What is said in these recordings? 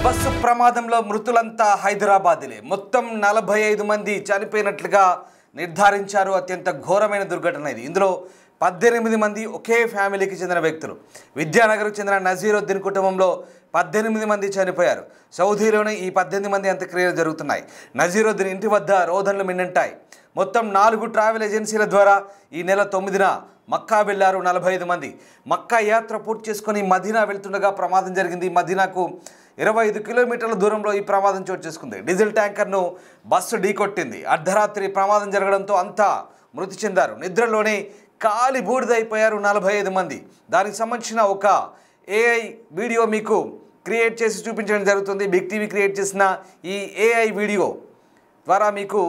Bus ప్రమాదంలో మృతులంతా హైదరాబాద్లే. మొత్తం 45 మంది చనిపోయినట్లుగా నిర్ధారించారు. అత్యంత ఘోరమైన దుర్ఘటన ఇది. ఇందులో 18 మంది ఒకే ఫ్యామిలీకి చెందిన వ్యక్తులు. విద్యానగర్కు చెందిన నజీరుద్దీన్ కుటుంబంలో 18 మంది చనిపోయారు. సౌదీలోనే ఈ 18 మంది అంత్యక్రియలు జరుగుతున్నాయి. నజీరుద్దీన్ ఇంటి వద్ద రోదనలు మిన్నంటాయి. మొత్తం 4 ట్రావెల్ ఏజెన్సీల ద్వారా ఈ నెల 9న మక్కా వెళ్లారు 45 మంది. మక్కా యాత్ర పూర్తి చేసుకుని మదీనా వెళ్తుండగా ప్రమాదం జరిగింది. మదీనాకు 25 కిలోమీటర్ల దూరంలో ఈ ప్రమాదం చోటు చేసుకుంది. డీజిల్ ట్యాంకర్ను బస్సు ఢీకొట్టింది. అర్ధరాత్రి ప్రమాదం జరగడంతో అంతా మృతి చెందారు. నిద్రలోనే కాలి బూడిదైపోయారు 45 మంది. దానికి సంబంధించిన ఒక ఏఐ వీడియో మీకు క్రియేట్ చేసి చూపించడం జరుగుతుంది. బిగ్ టీవీ క్రియేట్ చేసిన ఈ ఏఐ వీడియో ద్వారా మీకు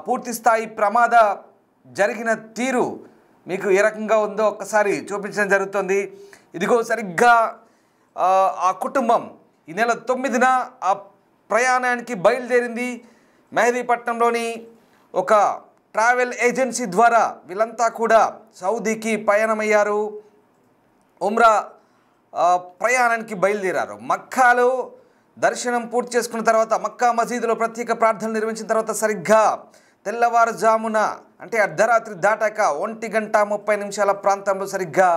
పూర్తి స్థాయి ప్రమాద జరిగిన తీరు మీకు ఏ రకంగా ఉందో ఒక్కసారి చూపించడం జరుగుతుంది. ఇదిగో సరిగ్గా ఆ కుటుంబం ఈ నెల 9న ఆ ప్రయాణానికి బయలుదేరింది. మెహదీపట్నంలోని ఒక ట్రావెల్ ఏజెన్సీ ద్వారా వీళ్ళంతా కూడా సౌదీకి పయనమయ్యారు. ఉమ్రా ప్రయాణానికి బయలుదేరారు. మక్కాలో దర్శనం పూర్తి చేసుకున్న తర్వాత మక్కా మసీదులో ప్రత్యేక ప్రార్థనలు నిర్వహించిన తర్వాత సరిగ్గా తెల్లవారుజామున అంటే అర్ధరాత్రి దాటాక 1:30 ప్రాంతంలో సరిగ్గా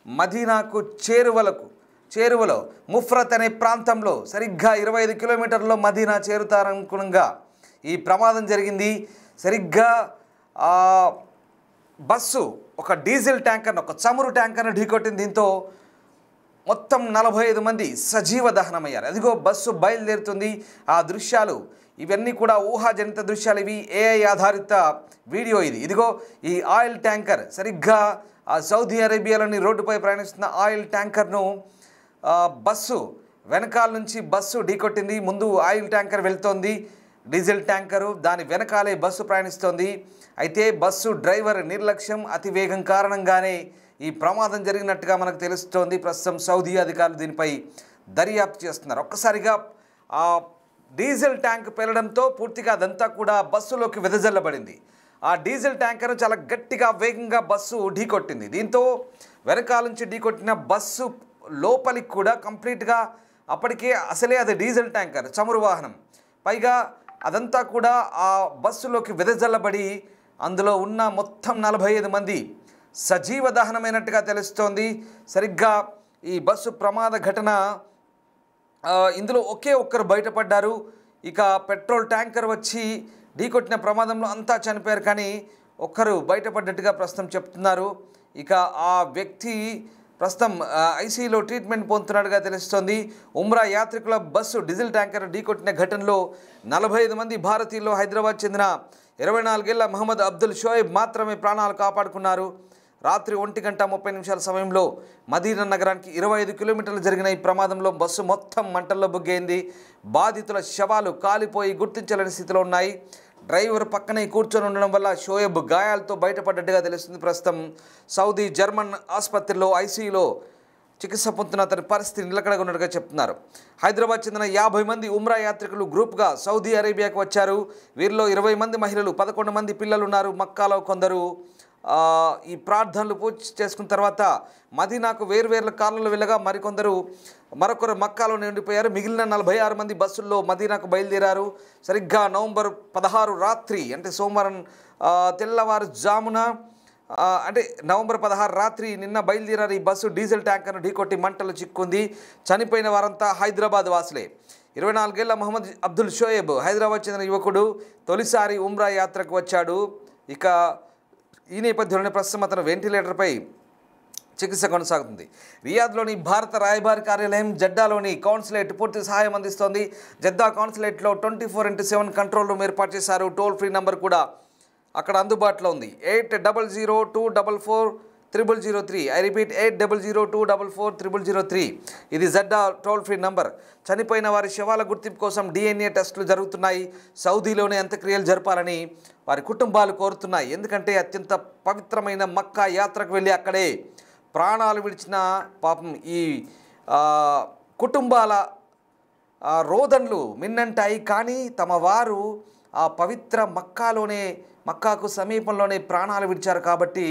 మదీనాకు చేరువలో ముఫ్రత్ అనే ప్రాంతంలో సరిగ్గా 25 కిలోమీటర్లలో మదీనా చేరుతారనుగుణంగా ఈ ప్రమాదం జరిగింది. సరిగ్గా బస్సు ఒక డీజిల్ ట్యాంకర్ను ఒక చమురు ట్యాంకర్ను ఢీకొట్టింది. దీంతో మొత్తం 45 మంది సజీవ దహనమయ్యారు. అదిగో బస్సు బయలుదేరుతుంది. ఆ దృశ్యాలు ఇవన్నీ కూడా ఊహాజనిత దృశ్యాలు. ఇవి ఏఐ ఆధారిత వీడియో ఇది. ఇదిగో ఈ ఆయిల్ ట్యాంకర్ సరిగ్గా సౌదీ అరేబియాలోని రోడ్డుపై ప్రయాణిస్తున్న ఆయిల్ ట్యాంకర్ను బస్సు వెనకాల నుంచి బస్సు ఢీకొట్టింది. ముందు ఆయిల్ ట్యాంకర్ వెళ్తోంది, డీజిల్ ట్యాంకరు, దాని వెనకాలే బస్సు ప్రయాణిస్తోంది. అయితే బస్సు డ్రైవర్ నిర్లక్ష్యం అతివేగం కారణంగానే ఈ ప్రమాదం జరిగినట్టుగా మనకు తెలుస్తోంది. ప్రస్తుతం సౌదీ అధికారులు దీనిపై దర్యాప్తు చేస్తున్నారు. ఒక్కసారిగా ఆ డీజిల్ ట్యాంక్ పేలడంతో పూర్తిగా అదంతా కూడా బస్సులోకి వెదజల్లబడింది. ఆ డీజిల్ ట్యాంకర్ చాలా గట్టిగా వేగంగా బస్సు ఢీకొట్టింది. దీంతో వెనకాల నుంచి ఢీకొట్టిన బస్సు లోపలికి కూడా కంప్లీట్గా అప్పటికే అసలే అది డీజిల్ ట్యాంకర్ చమురు వాహనం, పైగా అదంతా కూడా ఆ బస్సులోకి వెదజల్లబడి అందులో ఉన్న మొత్తం 45 మంది సజీవ దహనమైనట్టుగా తెలుస్తోంది. సరిగ్గా ఈ బస్సు ప్రమాద ఘటన ఇందులో ఒకే ఒక్కరు బయటపడ్డారు. ఇక పెట్రోల్ ట్యాంకర్ వచ్చి ఢీకొట్టిన ప్రమాదంలో అంతా చనిపోయారు, కానీ ఒక్కరు బయటపడ్డట్టుగా ప్రస్తుతం చెప్తున్నారు. ఇక ఆ వ్యక్తి ప్రస్తుతం ఐసీయూలో ట్రీట్మెంట్ పొందుతున్నట్టుగా తెలుస్తోంది. ఉమ్రా యాత్రికుల బస్సు డీజిల్ ట్యాంకర్ ఢీకొట్టిన ఘటనలో 45 మంది భారతీయులు హైదరాబాద్ చెందిన 24 ఏళ్ల మహమ్మద్ అబ్దుల్ షోయబ్ మాత్రమే ప్రాణాలు కాపాడుకున్నారు. రాత్రి 1:30 సమయంలో మదీనా నగరానికి 25 కిలోమీటర్లు జరిగిన ఈ ప్రమాదంలో బస్సు మొత్తం మంటల్లో బుగ్గైంది. బాధితుల శవాలు కాలిపోయి గుర్తించలేని స్థితిలో ఉన్నాయి. డ్రైవర్ పక్కనే కూర్చొని ఉండడం వల్ల షోయబ్ గాయాలతో బయటపడ్డట్టుగా తెలుస్తుంది. ప్రస్తుతం సౌదీ జర్మన్ ఆసుపత్రిలో ఐసీయూలో చికిత్స పొందుతున్న అతని పరిస్థితి నిలకడగా ఉన్నట్టుగా చెప్తున్నారు. హైదరాబాద్ చెందిన 50 మంది ఉమ్రా యాత్రికులు గ్రూప్గా సౌదీ అరేబియాకు వచ్చారు. వీరిలో 20 మంది మహిళలు, 11 మంది పిల్లలు ఉన్నారు. మక్కాలో కొందరు ఈ ప్రార్థనలు పూర్తి చేసుకున్న తర్వాత మదీనాకు వేర్వేరు కార్లలో వెళ్ళగా మరొకరు మక్కాలోనే ఉండిపోయారు. మిగిలిన 46 మంది బస్సుల్లో మదీనాకు బయలుదేరారు. సరిగ్గా నవంబర్ 16 రాత్రి అంటే సోమవారం తెల్లవారుజామున అంటే నవంబర్ 16 రాత్రి నిన్న బయలుదేరారు. ఈ బస్సు డీజిల్ ట్యాంకర్ను ఢీకొట్టి మంటలు చిక్కుంది. చనిపోయిన వారంతా హైదరాబాద్ వాసులే. 24 ఏళ్ల మహమ్మద్ అబ్దుల్ షోయబ్ హైదరాబాద్ చెందిన యువకుడు. తొలిసారి ఉమ్రా యాత్రకు వచ్చాడు. ఇక ఈ నేపథ్యంలోనే ప్రస్తుతం అతను వెంటిలేటర్పై చికిత్స కొనసాగుతుంది. రియాద్లోని భారత రాయబారి కార్యాలయం జెడ్డాలోని కాన్సులేట్ పూర్తి సహాయం అందిస్తోంది. జెద్దా కాన్సులేట్లో 24x7 కంట్రోల్ రూమ్ ఏర్పాటు చేశారు. టోల్ ఫ్రీ నంబర్ కూడా అక్కడ అందుబాటులో ఉంది. 8002443003. I repeat 8002443003. ఇది జెడ్డా టోల్ ఫ్రీ నంబర్. చనిపోయిన వారి శవాల గుర్తింపు కోసం DNA టెస్టులు జరుగుతున్నాయి. సౌదీలోనే అంత్యక్రియలు జరపాలని వారి కుటుంబాలు కోరుతున్నాయి. ఎందుకంటే అత్యంత పవిత్రమైన మక్కా యాత్రకు వెళ్ళి అక్కడే ప్రాణాలు విడిచిన పాపం ఈ కుటుంబాల రోదన్లు మిన్నంటాయి. కానీ తమ వారు ఆ పవిత్ర మక్కాకు సమీపంలోనే ప్రాణాలు విడిచారు కాబట్టి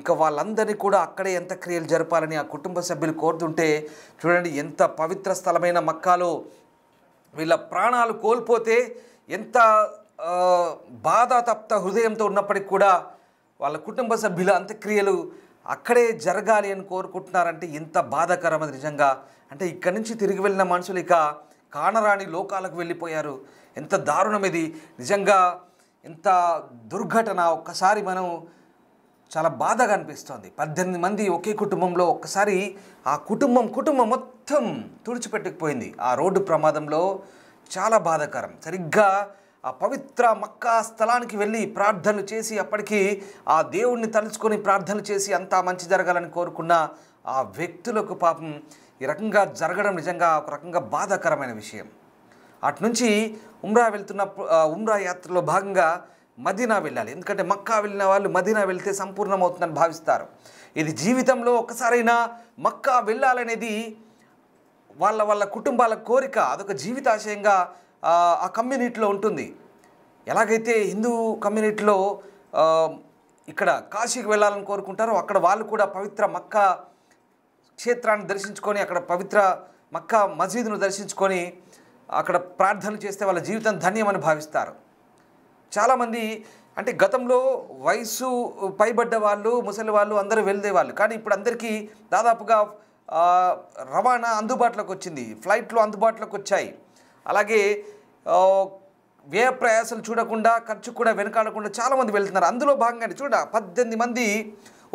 ఇక వాళ్ళందరినీ కూడా అక్కడే అంత్యక్రియలు జరపాలని ఆ కుటుంబ సభ్యులు కోరుతుంటే చూడండి ఎంత పవిత్ర స్థలమైన మక్కాలో వీళ్ళ ప్రాణాలు కోల్పోతే ఎంత బాధాతప్త హృదయంతో ఉన్నప్పటికీ కూడా వాళ్ళ కుటుంబ సభ్యుల అంత్యక్రియలు అక్కడే జరగాలి అని కోరుకుంటున్నారంటే ఎంత బాధాకరం అది నిజంగా. అంటే ఇక్కడి నుంచి తిరిగి వెళ్ళిన మనుషులు ఇక కానరాని లోకాలకు వెళ్ళిపోయారు. ఎంత దారుణం ఇది నిజంగా, ఎంత దుర్ఘటన. ఒక్కసారి మనం చాలా బాధగా అనిపిస్తుంది. 18 మంది ఒకే కుటుంబంలో ఒక్కసారి ఆ కుటుంబం మొత్తం తుడిచిపెట్టుకుపోయింది ఆ రోడ్డు ప్రమాదంలో. చాలా బాధాకరం. సరిగ్గా ఆ పవిత్ర మక్కా స్థలానికి వెళ్ళి ప్రార్థనలు చేసి అప్పటికి ఆ దేవుణ్ణి తలుచుకొని ప్రార్థనలు చేసి అంతా మంచి జరగాలని కోరుకున్న ఆ వ్యక్తులకు పాపం ఈ రకంగా జరగడం నిజంగా ఒక రకంగా బాధాకరమైన విషయం. అటు నుంచి ఉమ్రా యాత్రలో భాగంగా మదీనా వెళ్ళాలి. ఎందుకంటే మక్కా వెళ్ళిన వాళ్ళు మదీనా వెళ్తే సంపూర్ణమవుతుందని భావిస్తారు. ఇది జీవితంలో ఒక్కసారైనా మక్కా వెళ్ళాలనేది వాళ్ళ కుటుంబాల కోరిక. అదొక జీవితాశయంగా ఆ కమ్యూనిటీలో ఉంటుంది. ఎలాగైతే హిందూ కమ్యూనిటీలో ఇక్కడ కాశీకి వెళ్ళాలని కోరుకుంటారో అక్కడ వాళ్ళు కూడా పవిత్ర మక్కా క్షేత్రాన్ని దర్శించుకొని అక్కడ పవిత్ర మక్కా మసీదును దర్శించుకొని అక్కడ ప్రార్థనలు చేస్తే వాళ్ళ జీవితం ధన్యమని భావిస్తారు. చాలామంది అంటే గతంలో వయసు పైబడ్డ వాళ్ళు, ముసలి వాళ్ళు అందరూ వెళ్ళేవాళ్ళు. కానీ ఇప్పుడు అందరికీ దాదాపుగా రవాణా అందుబాటులోకి వచ్చింది, ఫ్లైట్లు అందుబాటులోకి వచ్చాయి. అలాగే వ్యయ ప్రయాసాలు చూడకుండా, ఖర్చు కూడా వెనకాడకుండా చాలామంది వెళ్తున్నారు. అందులో భాగంగానే చూడ 18 మంది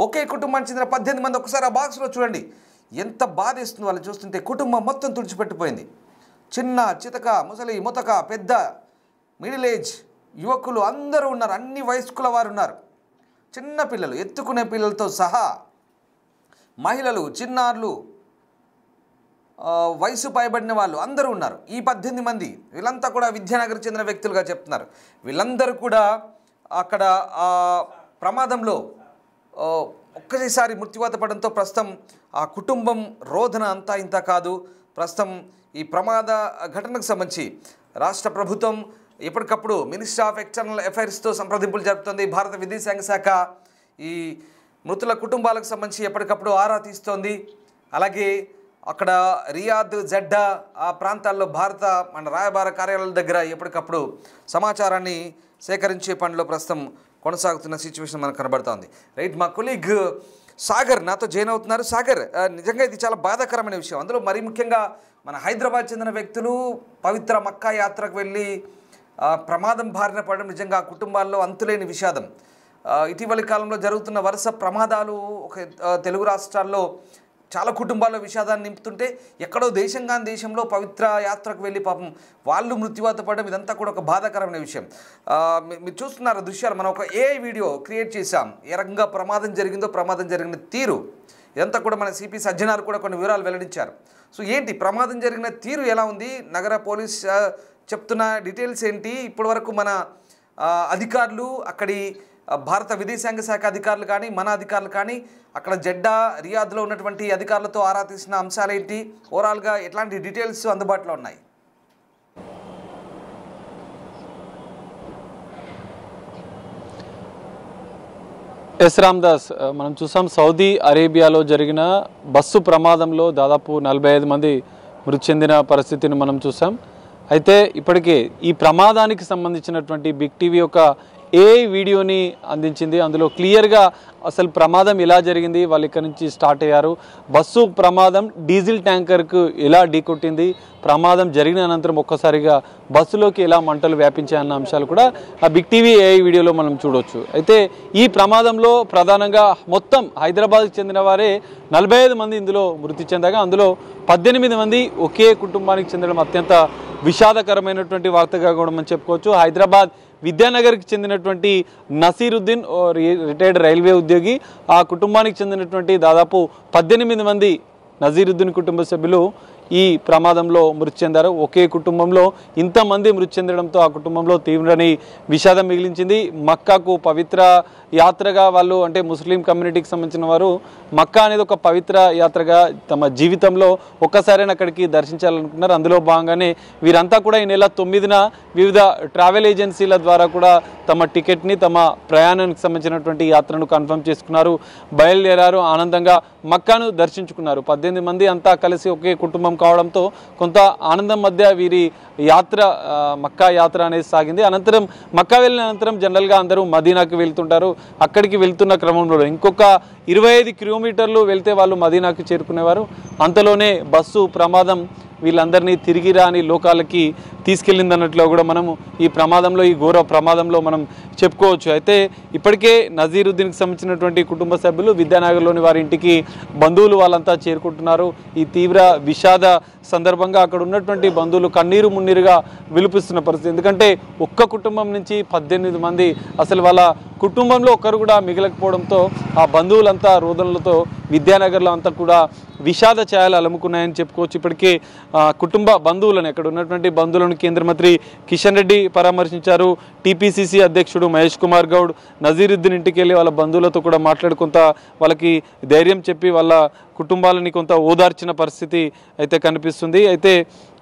ఒకే కుటుంబానికి చెందిన 18 మంది ఒకసారి ఆ బాక్స్లో చూడండి ఎంత బాధేస్తుంది వాళ్ళు చూస్తుంటే. కుటుంబం మొత్తం తుడిచిపెట్టిపోయింది. చిన్న చితక, ముసలి ముతక, పెద్ద, మిడిల్ ఏజ్, యువకులు అందరూ ఉన్నారు. అన్ని వయస్కుల వారు ఉన్నారు. చిన్న పిల్లలు, ఎత్తుకునే పిల్లలతో సహా మహిళలు, చిన్నారులు, వయసు పైబడిన వాళ్ళు అందరూ ఉన్నారు. ఈ 18 మంది వీళ్ళంతా కూడా విద్యానగర్కి చెందిన వ్యక్తులుగా చెప్తున్నారు. వీళ్ళందరూ కూడా అక్కడ ప్రమాదంలో ఒక్కసారి మృత్యువాత పడంతో ప్రస్తుతం ఆ కుటుంబం రోదన అంతా ఇంత కాదు. ప్రస్తుతం ఈ ప్రమాద ఘటనకు సంబంధించి రాష్ట్ర ప్రభుత్వం ఎప్పటికప్పుడు మినిస్ట్రీ ఆఫ్ ఎక్స్టర్నల్ అఫైర్స్తో సంప్రదింపులు జరుపుతుంది. భారత విదేశాంగ శాఖ ఈ మృతుల కుటుంబాలకు సంబంధించి ఎప్పటికప్పుడు ఆరా తీస్తోంది. అలాగే అక్కడ రియాద్, జెడ్డా ఆ ప్రాంతాల్లో మన రాయబార కార్యాలయాల దగ్గర ఎప్పటికప్పుడు సమాచారాన్ని సేకరించే పనిలో ప్రస్తుతం కొనసాగుతున్న సిచ్యువేషన్ మనకు కనబడుతోంది. రైట్, మా కొలీగ్ సాగర్ నాతో జాయిన్ అవుతున్నారు. సాగర్, నిజంగా ఇది చాలా బాధాకరమైన విషయం. అందులో మరీ ముఖ్యంగా మన హైదరాబాద్ చెందిన వ్యక్తులు పవిత్ర మక్కా యాత్రకు వెళ్ళి ప్రమాదం బారిన పడడం నిజంగా కుటుంబాల్లో అంతులేని విషాదం. ఇటీవలి కాలంలో జరుగుతున్న వరుస ప్రమాదాలు తెలుగు రాష్ట్రాల్లో చాలా కుటుంబాల్లో విషాదాన్ని నింపుతుంటే ఎక్కడో దేశంలో పవిత్ర యాత్రకు వెళ్ళి పాపం వాళ్ళు మృత్యువాత పడడం ఇదంతా కూడా ఒక బాధాకరమైన విషయం. మీరు చూస్తున్నారు దృశ్యాలు. మనం ఒక AI వీడియో క్రియేట్ చేశాం. ఏ రకంగా ప్రమాదం జరిగిన తీరు ఇదంతా కూడా మన సిపి సజ్జనార్ కూడా కొన్ని వివరాలు వెల్లడించారు. సో ఏంటి ప్రమాదం జరిగిన తీరు ఎలా ఉంది, నగర పోలీస్ చెప్తున్న డీటెయిల్స్ ఏంటి, ఇప్పటివరకు మన అధికారులు, అక్కడి భారత విదేశాంగ శాఖ అధికారులు కానీ మన అధికారులు కానీ అక్కడ జెడ్డా, రియాద్లో ఉన్నటువంటి అధికారులతో ఆరా తీసిన అంశాలేంటి, ఓవరాల్గా ఎట్లాంటి డీటెయిల్స్ అందుబాటులో ఉన్నాయి? ఎస్ రామ్దాస్, మనం చూసాం సౌదీ అరేబియాలో జరిగిన బస్సు ప్రమాదంలో దాదాపు 45 మంది మృతి చెందిన పరిస్థితిని మనం చూసాం. అయితే ఇప్పటికే ఈ ప్రమాదానికి సంబంధించినటువంటి బిగ్ టీవీ ఒక AI వీడియోని అందించింది. అందులో క్లియర్గా అసలు ప్రమాదం ఎలా జరిగింది, వాళ్ళు ఇక్కడ నుంచి స్టార్ట్ అయ్యారు, బస్సు ప్రమాదం డీజిల్ ట్యాంకర్కు ఎలా ఢీకొట్టింది, ప్రమాదం జరిగిన అనంతరం ఒక్కసారిగా బస్సులోకి ఎలా మంటలు వ్యాపించాయన్న అంశాలు కూడా ఆ బిగ్ టీవీ AI వీడియోలో మనం చూడవచ్చు. అయితే ఈ ప్రమాదంలో ప్రధానంగా మొత్తం హైదరాబాద్కి చెందిన వారే 45 మంది ఇందులో మృతి చెందగా అందులో 18 మంది ఒకే కుటుంబానికి చెందడం అత్యంత విషాదకరమైనటువంటి వార్తగా కూడా మనం చెప్పుకోవచ్చు. హైదరాబాద్ విద్యానగర్కి చెందినటువంటి నసీరుద్దీన్ రిటైర్డ్ రైల్వే ఉద్యోగి, ఆ కుటుంబానికి చెందినటువంటి దాదాపు 18 మంది నజీరుద్దీన్ కుటుంబ సభ్యులు ఈ ప్రమాదంలో మృతి చెందారు. ఒకే కుటుంబంలో ఇంతమంది మృతి చెందడంతో ఆ కుటుంబంలో తీవ్రని విషాదం మిగిలించింది. మక్కాకు పవిత్ర యాత్రగా వాళ్ళు అంటే ముస్లిం కమ్యూనిటీకి సంబంధించిన వారు మక్కా అనేది ఒక పవిత్ర యాత్రగా తమ జీవితంలో ఒక్కసారైనా అక్కడికి దర్శించాలనుకున్నారు. అందులో భాగంగానే వీరంతా కూడా ఈ నెల 9న వివిధ ట్రావెల్ ఏజెన్సీల ద్వారా కూడా తమ టికెట్ని తమ ప్రయాణానికి సంబంధించినటువంటి యాత్రను కన్ఫర్మ్ చేసుకున్నారు. బయలుదేరారు, ఆనందంగా మక్కాను దర్శించుకున్నారు. 18 మంది అంతా కలిసి ఒకే కుటుంబం కావడంతో కొంత ఆనందం మధ్య వీరి యాత్ర మక్కా యాత్ర అనేది సాగింది. అనంతరం మక్కా వెళ్ళిన అనంతరం జనరల్గా అందరూ మదీనాకి వెళ్తుంటారు. అక్కడికి వెళ్తున్న క్రమంలో ఇంకొక 25 కిలోమీటర్లు వెళ్తే వాళ్ళు మదీనాకి చేరుకునేవారు. అంతలోనే బస్సు ప్రమాదం వీళ్ళందరినీ తిరిగి రాని లోకాలకి తీసుకెళ్ళిందన్నట్లు కూడా మనము ఈ ప్రమాదంలో ఈ ఘోర ప్రమాదంలో మనం చెప్పుకోవచ్చు. అయితే ఇప్పటికే నజీరుద్దీన్కి సంబంధించినటువంటి కుటుంబ సభ్యులు విద్యానగర్లోని వారి ఇంటికి బంధువులు వాళ్ళంతా చేరుకుంటున్నారు. ఈ తీవ్ర విషాద సందర్భంగా అక్కడ ఉన్నటువంటి బంధువులు కన్నీరు మున్నీరుగా విలుపిస్తున్న పరిస్థితి. ఎందుకంటే ఒక్క కుటుంబం నుంచి 18 మంది అసలు వాళ్ళ కుటుంబంలో ఒక్కరు కూడా మిగలకపోవడంతో ఆ బంధువులంతా రోదనలతో విద్యానగర్లో అంతా కూడా విషాద ఛాయలు అలుముకున్నాయని చెప్పుకోవచ్చు. ఇప్పటికే కుటుంబ బంధువులను అక్కడ ఉన్నటువంటి బంధువులను కేంద్ర మంత్రి కిషన్ రెడ్డి పరామర్శించారు. టీపీసీసీ అధ్యక్షుడు మహేష్ కుమార్ గౌడ్ నజీరుద్దీన్ ఇంటికి వెళ్ళి వాళ్ళ బంధువులతో కూడా మాట్లాడి కొంత వాళ్ళకి ధైర్యం చెప్పి వాళ్ళ కుటుంబాలని కొంత ఓదార్చిన పరిస్థితి అయితే కనిపిస్తుంది. అయితే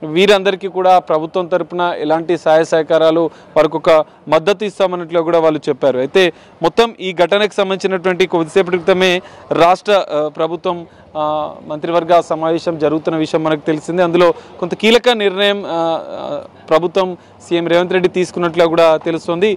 వీరందరికీ కూడా ప్రభుత్వం తరపున ఎలాంటి సహాయ సహకారాలు వారికి ఒక మద్దతు ఇస్తామన్నట్లు కూడా వాళ్ళు చెప్పారు. అయితే మొత్తం ఈ ఘటనకు సంబంధించినటువంటి కొద్దిసేపటి క్రితమే రాష్ట్ర ప్రభుత్వం మంత్రివర్గ సమావేశం జరుగుతున్న విషయం మనకు తెలిసింది. అందులో కొంత కీలక నిర్ణయం ప్రభుత్వం సీఎం రేవంత్ రెడ్డి తీసుకున్నట్లు కూడా తెలుస్తోంది.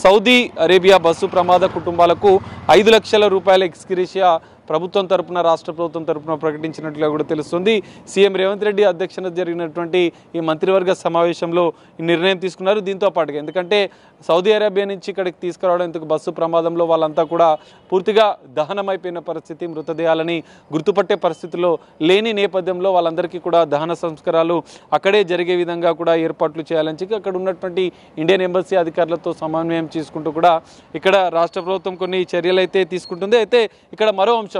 సౌదీ అరేబియా బస్సు ప్రమాద కుటుంబాలకు 5 లక్షల రూపాయల ఎక్స్గ్రేషియా ప్రభుత్వం తరపున రాష్ట్ర ప్రభుత్వం తరపున ప్రకటించినట్లుగా కూడా తెలుస్తుంది. సీఎం రేవంత్ రెడ్డి అధ్యక్షతన జరిగినటువంటి ఈ మంత్రివర్గ సమావేశంలో ఈ నిర్ణయం తీసుకున్నారు. దీంతో పాటుగా ఎందుకంటే సౌదీ అరేబియా నుంచి ఇక్కడికి తీసుకురావడం ఇందుకు బస్సు ప్రమాదంలో వాళ్ళంతా కూడా పూర్తిగా దహనమైపోయిన పరిస్థితి, మృతదేహాలని గుర్తుపట్టే పరిస్థితిలో లేని నేపథ్యంలో వాళ్ళందరికీ కూడా దహన సంస్కారాలు అక్కడే జరిగే విధంగా కూడా ఏర్పాట్లు చేయాలని చెప్పి అక్కడ ఉన్నటువంటి ఇండియన్ ఎంబసీ అధికారులతో సమన్వయం చేసుకుంటూ కూడా ఇక్కడ రాష్ట్ర ప్రభుత్వం కొన్ని చర్యలు అయితే తీసుకుంటుంది. అయితే ఇక్కడ మరో అంశం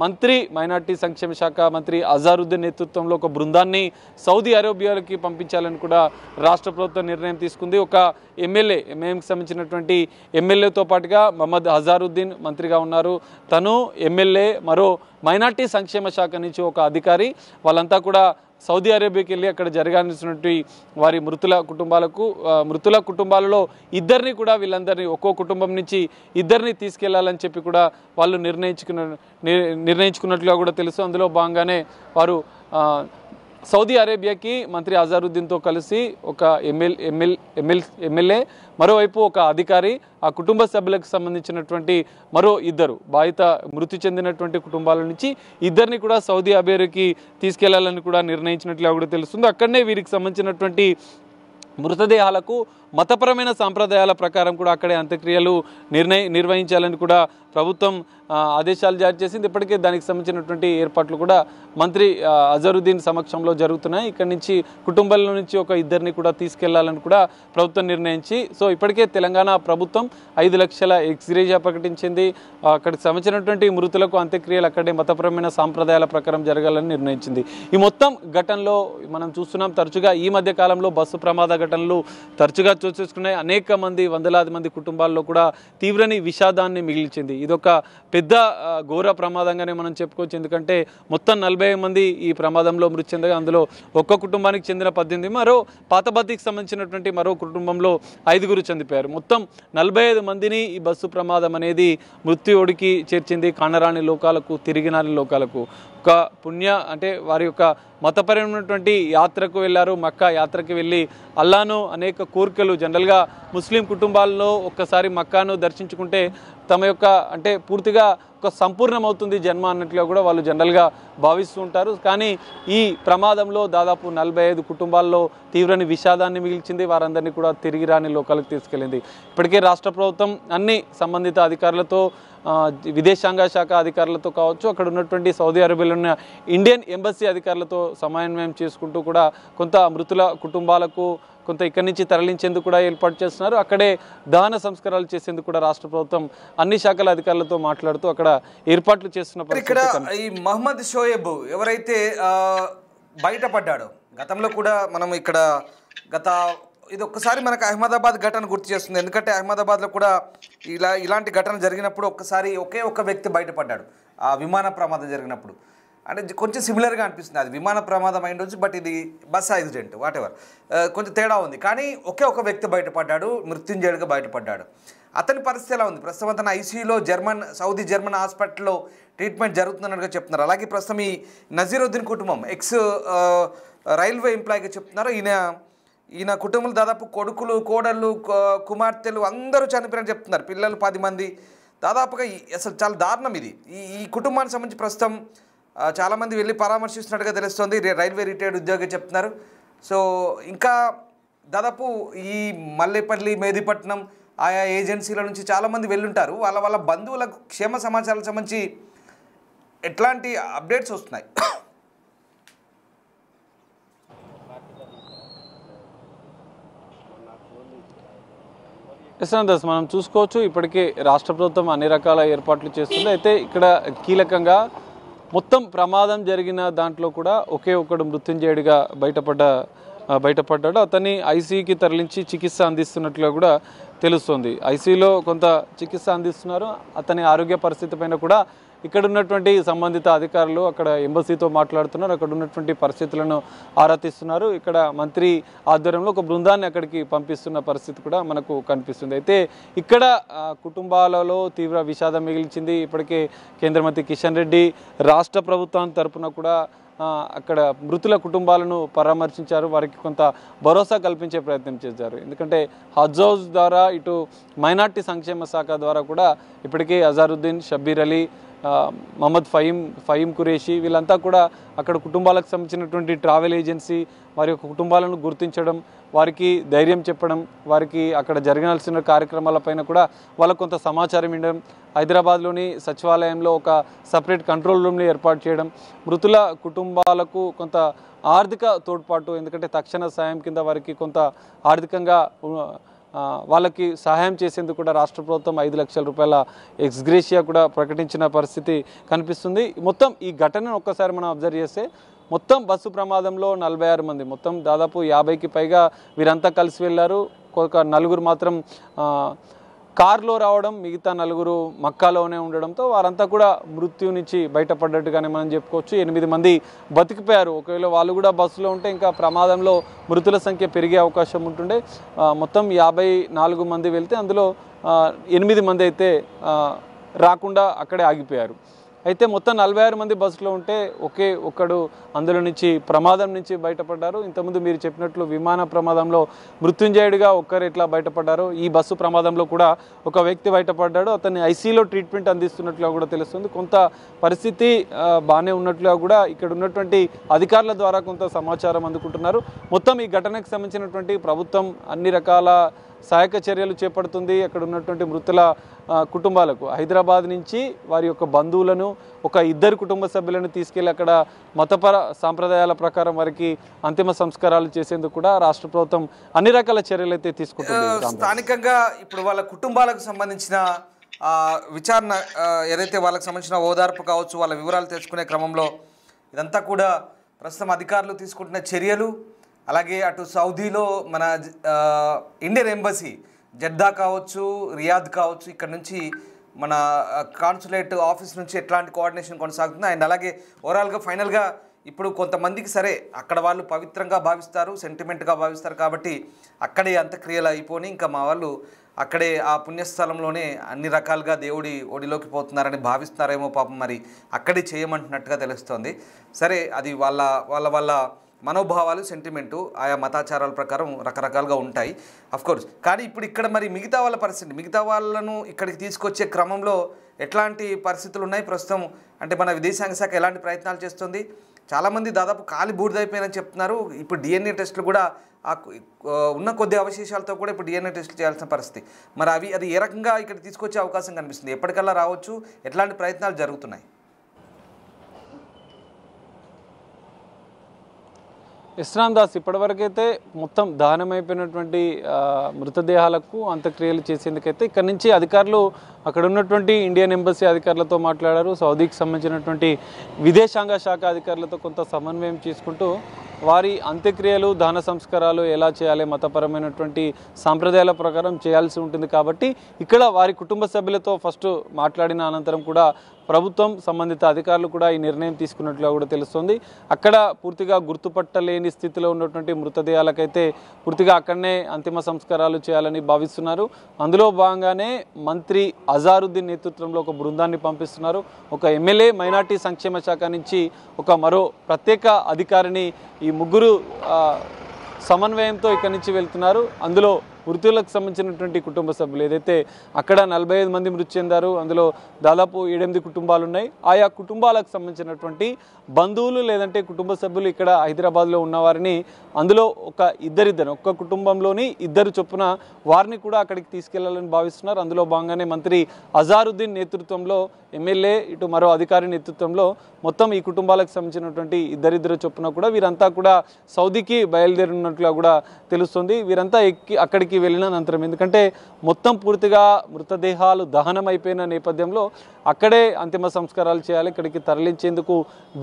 మంత్రి మైనార్టీ సంక్షేమ శాఖ మంత్రి అజారుద్దీన్ నేతృత్వంలో ఒక బృందాన్ని సౌదీ అరేబియాలకి పంపించాలని కూడా రాష్ట్ర ప్రభుత్వం నిర్ణయం తీసుకుంది. ఒక ఎమ్మెల్యే ఎంఐఎంకి సంబంధించినటువంటి ఎమ్మెల్యేతో పాటుగా మహమ్మద్ అజారుద్దీన్ మంత్రిగా ఉన్నారు. తను ఎమ్మెల్యే, మరో మైనార్టీ సంక్షేమ శాఖ నుంచి ఒక అధికారి వాళ్ళంతా కూడా సౌదీ అరేబియాకి వెళ్ళి అక్కడ జరగాల్సినటువంటి వారి మృతుల కుటుంబాలలో ఇద్దరిని కూడా వీళ్ళందరినీ ఒక్కో కుటుంబం నుంచి ఇద్దరిని తీసుకెళ్లాలని చెప్పి కూడా వాళ్ళు నిర్ణయించుకున్నట్లుగా కూడా తెలుసు. అందులో భాగంగానే వారు సౌదీ అరేబియాకి మంత్రి అజారుద్దీన్తో కలిసి ఒక ఎమ్మెల్యే, మరోవైపు ఒక అధికారి, ఆ కుటుంబ సభ్యులకు సంబంధించినటువంటి మరో ఇద్దరు మృతి చెందినటువంటి కుటుంబాల నుంచి ఇద్దరిని కూడా సౌదీ అరేబియాకి తీసుకెళ్లాలని కూడా నిర్ణయించినట్లుగా కూడా తెలుస్తుంది. అక్కడనే వీరికి సంబంధించినటువంటి మృతదేహాలకు మతపరమైన సాంప్రదాయాల ప్రకారం కూడా అక్కడే అంత్యక్రియలు నిర్వహించాలని కూడా ప్రభుత్వం ఆదేశాలు జారీ చేసింది. ఇప్పటికే దానికి సంబంధించినటువంటి ఏర్పాట్లు కూడా మంత్రి అజరుద్దీన్ సమక్షంలో జరుగుతున్నాయి. ఇక్కడి నుంచి కుటుంబాల నుంచి ఒక ఇద్దరిని కూడా తీసుకెళ్లాలని కూడా ప్రభుత్వం నిర్ణయించి ఇప్పటికే తెలంగాణ ప్రభుత్వం 5 లక్షల ఎక్స్గ్రేషియా ప్రకటించింది. అక్కడికి సంబంధించినటువంటి మృతులకు అంత్యక్రియలు అక్కడే మతపరమైన సాంప్రదాయాల ప్రకారం జరగాలని నిర్ణయించింది. ఈ మొత్తం ఘటనలో మనం చూస్తున్నాం తరచుగా ఈ మధ్య కాలంలో బస్సు ప్రమాద ఘటనలు తరచుగా చూసుకున్నాయి. అనేక మంది, వందలాది మంది కుటుంబాల్లో కూడా తీవ్రని విషాదాన్ని మిగిల్చింది. ఇదొక పెద్ద ఘోర ప్రమాదంగానే మనం చెప్పుకోవచ్చు. ఎందుకంటే మొత్తం 40 మంది ఈ ప్రమాదంలో మృతి చెందగా అందులో ఒక్క కుటుంబానికి చెందిన 18, మరో పాతబద్దీకి సంబంధించినటువంటి మరో కుటుంబంలో 5 చనిపోయారు. మొత్తం 45 మందిని ఈ బస్సు ప్రమాదం అనేది మృత్యుడికి చేర్చింది. కానరాని లోకాలకు, తిరిగినాని లోకాలకు. ఒక అంటే వారి యొక్క మతపరమైనటువంటి యాత్రకు వెళ్ళారు. మక్కా యాత్రకి వెళ్ళి అల్లాను అనేక కోరికలు, జనరల్గా ముస్లిం కుటుంబాల్లో ఒక్కసారి మక్కాను దర్శించుకుంటే తమ యొక్క అంటే పూర్తిగా ఒక సంపూర్ణమవుతుంది జన్మ అన్నట్లుగా కూడా వాళ్ళు జనరల్గా భావిస్తూ ఉంటారు. కానీ ఈ ప్రమాదంలో దాదాపు 45 కుటుంబాల్లో తీవ్రని విషాదాన్ని మిగిల్చింది. వారందరినీ కూడా తిరిగి రాని లోకాలకు తీసుకెళ్ళింది. ఇప్పటికే రాష్ట్ర ప్రభుత్వం అన్ని సంబంధిత అధికారులతో, విదేశాంగ శాఖ అధికారులతో కావచ్చు, అక్కడ ఉన్నటువంటి సౌదీ అరేబియాలో ఉన్న ఇండియన్ ఎంబసీ అధికారులతో సమన్వయం చేసుకుంటూ కూడా కొంత మృతుల కుటుంబాలకు కొంత ఇక్కడి నుంచి తరలించేందుకు కూడా ఏర్పాటు చేస్తున్నారు. అక్కడే దహన సంస్కారాలు చేసేందుకు కూడా రాష్ట్ర ప్రభుత్వం అన్ని శాఖల అధికారులతో మాట్లాడుతూ అక్కడ ఏర్పాట్లు చేస్తున్న ఇక్కడ ఈ మహమ్మద్ షోయబ్ ఎవరైతే బయటపడ్డాడు. గతంలో కూడా మనం ఇక్కడ గత ఇది ఒక్కసారి మనకు అహ్మదాబాద్ ఘటన గుర్తు చేస్తుంది. ఎందుకంటే అహ్మదాబాద్లో కూడా ఇలాంటి ఘటన జరిగినప్పుడు ఒక్కసారి ఒకే ఒక్క వ్యక్తి బయటపడ్డాడు ఆ విమాన ప్రమాదం జరిగినప్పుడు. అంటే కొంచెం సిమిలర్గా అనిపిస్తుంది. అది విమాన ప్రమాదం అయిండొచ్చు, బట్ ఇది బస్ యాక్సిడెంట్ వాటెవర్, కొంచెం తేడా ఉంది. కానీ ఒకే ఒక వ్యక్తి బయటపడ్డాడు, మృత్యుంజయుడిగా బయటపడ్డాడు. అతని పరిస్థితి ఎలా ఉంది? ప్రస్తుతం అతను ఐసీయూలో సౌదీ జర్మన్ హాస్పిటల్లో ట్రీట్మెంట్ జరుగుతున్నట్టుగా చెప్తున్నారు. అలాగే ప్రస్తుతం ఈ నజీరుద్దీన్ కుటుంబం ఎక్స్ రైల్వే ఎంప్లాయీగా చెప్తున్నారు. ఈయన కుటుంబంలో దాదాపు కొడుకులు, కోడళ్ళు, కుమార్తెలు అందరూ చనిపోయారని చెప్తున్నారు. పిల్లలు 10 మంది దాదాపుగా. అసలు చాలా దారుణం ఇది. ఈ కుటుంబానికి సంబంధించి ప్రస్తుతం చాలామంది వెళ్ళి పరామర్శిస్తున్నట్టుగా తెలుస్తుంది. రైల్వే రిటైర్డ్ ఉద్యోగి చెప్తున్నారు. సో ఇంకా దాదాపు ఈ మల్లేపల్లి, మెహదీపట్నం ఆయా ఏజెన్సీల నుంచి చాలామంది వెళ్ళుంటారు. వాళ్ళ బంధువుల క్షేమ సమాచారాలకు సంబంధించి ఎట్లాంటి అప్డేట్స్ వస్తున్నాయి? యశ్వంత్, మనం చూసుకోవచ్చు ఇప్పటికే రాష్ట్ర ప్రభుత్వం అన్ని రకాల ఏర్పాట్లు చేస్తుంది. అయితే ఇక్కడ కీలకంగా మొత్తం ప్రమాదం జరిగిన దాంట్లో కూడా ఒకే ఒకడు మృత్యుంజయుడిగా బయటపడ్డాడు. అతన్ని ఐసీయూకి తరలించి చికిత్స అందిస్తున్నట్లుగా కూడా తెలుస్తుంది. ఐసీయూలో కొంత చికిత్స అందిస్తున్నారు. అతని ఆరోగ్య పరిస్థితి పైన కూడా ఇక్కడ ఉన్నటువంటి సంబంధిత అధికారులు అక్కడ ఎంబసీతో మాట్లాడుతున్నారు. అక్కడ ఉన్నటువంటి పరిస్థితులను ఆరా తీస్తున్నారు. ఇక్కడ మంత్రి ఆధ్వర్యంలో ఒక బృందాన్ని అక్కడికి పంపిస్తున్న పరిస్థితి కూడా మనకు కనిపిస్తుంది. అయితే ఇక్కడ కుటుంబాలలో తీవ్ర విషాదం మిగిల్చింది. ఇప్పటికే కేంద్ర మంత్రి కిషన్ రెడ్డి రాష్ట్ర ప్రభుత్వం తరపున కూడా అక్కడ మృతుల కుటుంబాలను పరామర్శించారు. వారికి కొంత భరోసా కల్పించే ప్రయత్నం చేశారు. ఎందుకంటే హజ్ హౌస్ ద్వారా ఇటు మైనార్టీ సంక్షేమ శాఖ ద్వారా కూడా ఇప్పటికే అజారుద్దీన్, షబ్బీర్ అలీ, మహమ్మద్ ఫహీం ఖురేషి వీళ్ళంతా కూడా అక్కడ కుటుంబాలకు సంబంధించినటువంటి ట్రావెల్ ఏజెన్సీ వారి యొక్క కుటుంబాలను గుర్తించడం, వారికి ధైర్యం చెప్పడం, వారికి అక్కడ జరగాల్సిన కార్యక్రమాలపైన కూడా వాళ్ళకు కొంత సమాచారం ఇవ్వడం, హైదరాబాద్లోని సచివాలయంలో ఒక సపరేట్ కంట్రోల్ రూమ్ని ఏర్పాటు చేయడం, మృతుల కుటుంబాలకు కొంత ఆర్థిక తోడ్పాటు, ఎందుకంటే తక్షణ సాయం కింద వారికి కొంత ఆర్థికంగా వాళ్ళకి సహాయం చేసేందుకు కూడా రాష్ట్ర ప్రభుత్వం 5 లక్షల రూపాయల ఎక్స్గ్రేషియా కూడా ప్రకటించిన పరిస్థితి కనిపిస్తుంది. మొత్తం ఈ ఘటనను ఒక్కసారి మనం అబ్జర్వ్ చేస్తే మొత్తం బస్సు ప్రమాదంలో 46 మంది, మొత్తం దాదాపు 50కి పైగా వీరంతా కలిసి వెళ్ళారు. ఒక 4 మాత్రం కారులో రావడం, మిగతా 4 మక్కాలోనే ఉండడంతో వారంతా కూడా మృత్యు నుంచి బయటపడ్డట్టుగానే మనం చెప్పుకోవచ్చు. 8 మంది బతికిపోయారు. ఒకవేళ వాళ్ళు కూడా బస్సులో ఉంటే ఇంకా ప్రమాదంలో మృతుల సంఖ్య పెరిగే అవకాశం ఉంటుండే. మొత్తం 54 మంది వెళ్తే అందులో 8 మంది అయితే రాకుండా అక్కడే ఆగిపోయారు. అయితే మొత్తం 46 మంది బస్సులో ఉంటే ఒకే ఒక్కడు అందులో నుంచి ప్రమాదం నుంచి బయటపడ్డారు. ఇంతకుముందు మీరు చెప్పినట్లు విమాన ప్రమాదంలో మృత్యుంజయుడిగా ఒక్కరు ఎట్లా బయటపడ్డారో ఈ బస్సు ప్రమాదంలో కూడా ఒక వ్యక్తి బయటపడ్డాడు. అతన్ని ఐసీయూలో ట్రీట్మెంట్ అందిస్తున్నట్లుగా కూడా తెలుస్తుంది. కొంత పరిస్థితి బాగానే ఉన్నట్లుగా కూడా ఇక్కడ ఉన్నటువంటి అధికారుల ద్వారా కొంత సమాచారం అందుకుంటున్నారు. మొత్తం ఈ ఘటనకు సంబంధించినటువంటి ప్రభుత్వం అన్ని రకాల సహాయక చర్యలు చేపడుతుంది. అక్కడ ఉన్నటువంటి మృతుల కుటుంబాలకు హైదరాబాద్ నుంచి వారి యొక్క బంధువులను, ఒక 2 కుటుంబ సభ్యులను తీసుకెళ్లి అక్కడ మతపర సాంప్రదాయాల ప్రకారం వారికి అంతిమ సంస్కారాలు చేసేందుకు కూడా రాష్ట్ర ప్రభుత్వం అన్ని రకాల చర్యలు అయితే తీసుకుంటుంది. స్థానికంగా ఇప్పుడు వాళ్ళ కుటుంబాలకు సంబంధించిన విచారణ ఏదైతే వాళ్ళకి సంబంధించిన ఓదార్పు కావచ్చు, వాళ్ళ వివరాలు తెలుసుకునే క్రమంలో ఇదంతా కూడా ప్రస్తుతం అధికారులు తీసుకుంటున్న చర్యలు, అలాగే అటు సౌదీలో మన ఇండియన్ ఎంబసీ జెడ్డా కావచ్చు, రియాద్ కావచ్చు, ఇక్కడ నుంచి మన కాన్సులేట్ ఆఫీస్ నుంచి ఎట్లాంటి కోఆర్డినేషన్ కొనసాగుతుంది. అండ్ అలాగే ఓవరాల్గా ఫైనల్గా ఇప్పుడు కొంతమందికి సరే అక్కడ వాళ్ళు పవిత్రంగా భావిస్తారు, సెంటిమెంట్గా భావిస్తారు కాబట్టి అక్కడే అంత్యక్రియలు అయిపోయి ఇంకా మా వాళ్ళు అక్కడే ఆ పుణ్యస్థలంలోనే అన్ని రకాలుగా దేవుడి ఒడిలోకి పోతున్నారని భావిస్తున్నారేమో పాపం, మరి అక్కడే చేయమంటున్నట్టుగా తెలుస్తోంది. సరే, అది వాళ్ళ మనోభావాలు, సెంటిమెంటు ఆయా మతాచారాల ప్రకారం రకరకాలుగా ఉంటాయి అఫ్కోర్స్. కానీ ఇప్పుడు ఇక్కడ మరి మిగతా వాళ్ళ పరిస్థితి, మిగతా వాళ్ళను ఇక్కడికి తీసుకొచ్చే క్రమంలో ఎట్లాంటి పరిస్థితులు ఉన్నాయి ప్రస్తుతం? అంటే మన విదేశాంగ శాఖ ఎలాంటి ప్రయత్నాలు చేస్తుంది? చాలామంది దాదాపు కాలి బూడిదైపోయారని చెప్తున్నారు. ఇప్పుడు డిఎన్ఏ టెస్టులు కూడా ఉన్న కొద్ది అవశేషాలతో కూడా ఇప్పుడు డిఎన్ఏ టెస్టులు చేయాల్సిన పరిస్థితి. మరి అది ఏ రకంగా ఇక్కడ తీసుకొచ్చే అవకాశం కనిపిస్తుంది? ఎప్పటికల్లా రావచ్చు? ఎట్లాంటి ప్రయత్నాలు జరుగుతున్నాయి? ఇస్రామ్ దాస్ ఇప్పటివరకైతే మొత్తం దహనమైపోయినటువంటి మృతదేహాలకు అంత్యక్రియలు చేసేందుకైతే ఇక్కడ నుంచి అధికారులు అక్కడ ఉన్నటువంటి ఇండియన్ ఎంబసీ అధికారులతో మాట్లాడారు. సౌదీకి సంబంధించినటువంటి విదేశాంగ శాఖ అధికారులతో కొంత సమన్వయం చేసుకుంటూ వారి అంత్యక్రియలు దహన సంస్కారాలు ఎలా చేయాలి, మతపరమైనటువంటి సాంప్రదాయాల ప్రకారం చేయాల్సి ఉంటుంది. కాబట్టి ఇక్కడ వారి కుటుంబ సభ్యులతో ఫస్ట్ మాట్లాడిన అనంతరం కూడా ప్రభుత్వం సంబంధిత అధికారులు కూడా ఈ నిర్ణయం తీసుకున్నట్లుగా కూడా తెలుస్తుంది. అక్కడ పూర్తిగా గుర్తుపట్టలేని స్థితిలో ఉన్నటువంటి మృతదేహాలకైతే పూర్తిగా అక్కడనే అంతిమ సంస్కారాలు చేయాలని భావిస్తున్నారు. అందులో భాగంగానే మంత్రి అజారుద్దీన్ నేతృత్వంలో ఒక బృందాన్ని పంపిస్తున్నారు. ఒక ఎమ్మెల్యే మైనార్టీ సంక్షేమ శాఖ నుంచి మరో ప్రత్యేక అధికారిని ఈ ముగ్గురు సమన్వయంతో ఇక్కడి నుంచి వెళ్తున్నారు. అందులో మృతులకు సంబంధించినటువంటి కుటుంబ సభ్యులు ఏదైతే అక్కడ 45 మంది మృతి చెందారు, అందులో దాదాపు 7-8 కుటుంబాలు ఉన్నాయి. ఆయా కుటుంబాలకు సంబంధించినటువంటి బంధువులు లేదంటే కుటుంబ సభ్యులు ఇక్కడ హైదరాబాద్లో ఉన్నవారిని అందులో ఒక్క కుటుంబంలోని ఇద్దరు చొప్పున వారిని కూడా అక్కడికి తీసుకెళ్లాలని భావిస్తున్నారు. అందులో భాగంగానే మంత్రి అజారుద్దీన్ నేతృత్వంలో ఎమ్మెల్యే ఇటు మరో అధికారి నేతృత్వంలో మొత్తం ఈ కుటుంబాలకు సంబంధించినటువంటి ఇద్దరిద్దరు చొప్పున కూడా వీరంతా కూడా సౌదీకి బయలుదేరినట్లుగా కూడా తెలుస్తుంది. వీరంతా అక్కడికి వెళ్ళిన అనంతరం ఎందుకంటే మొత్తం పూర్తిగా మృతదేహాలు దహనం అయిపోయిన నేపథ్యంలో అక్కడే అంతిమ సంస్కారాలు చేయాలి, ఇక్కడికి తరలించేందుకు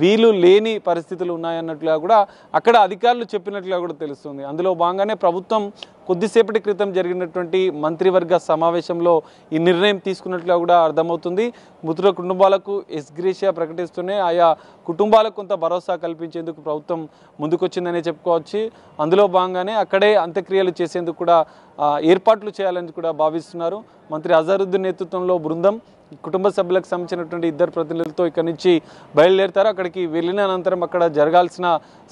వీలు లేని పరిస్థితులు ఉన్నాయన్నట్లుగా కూడా అక్కడ అధికారులు చెప్పినట్లుగా కూడా తెలుస్తుంది. అందులో భాగంగానే ప్రభుత్వం కొద్దిసేపటి క్రితం జరిగినటువంటి మంత్రివర్గ సమావేశంలో ఈ నిర్ణయం తీసుకున్నట్లుగా కూడా అర్థమవుతుంది. మృతుల కుటుంబాలకు ఎక్స్గ్రేషియా ప్రకటిస్తూనే ఆయా కుటుంబాలకు కొంత భరోసా కల్పించేందుకు ప్రభుత్వం ముందుకొచ్చిందనే చెప్పుకోవచ్చు. అందులో భాగంగానే అక్కడే అంత్యక్రియలు చేసేందుకు కూడా ఏర్పాట్లు చేయాలని కూడా భావిస్తున్నారు. మంత్రి అజారుద్దీన్ నేతృత్వంలో బృందం కుటుంబ సభ్యులకు సంబంధించినటువంటి ఇద్దరు ప్రతినిధులతో ఇక్కడ నుంచి బయలుదేరుతారు. అక్కడికి వెళ్ళిన అనంతరం అక్కడ జరగాల్సిన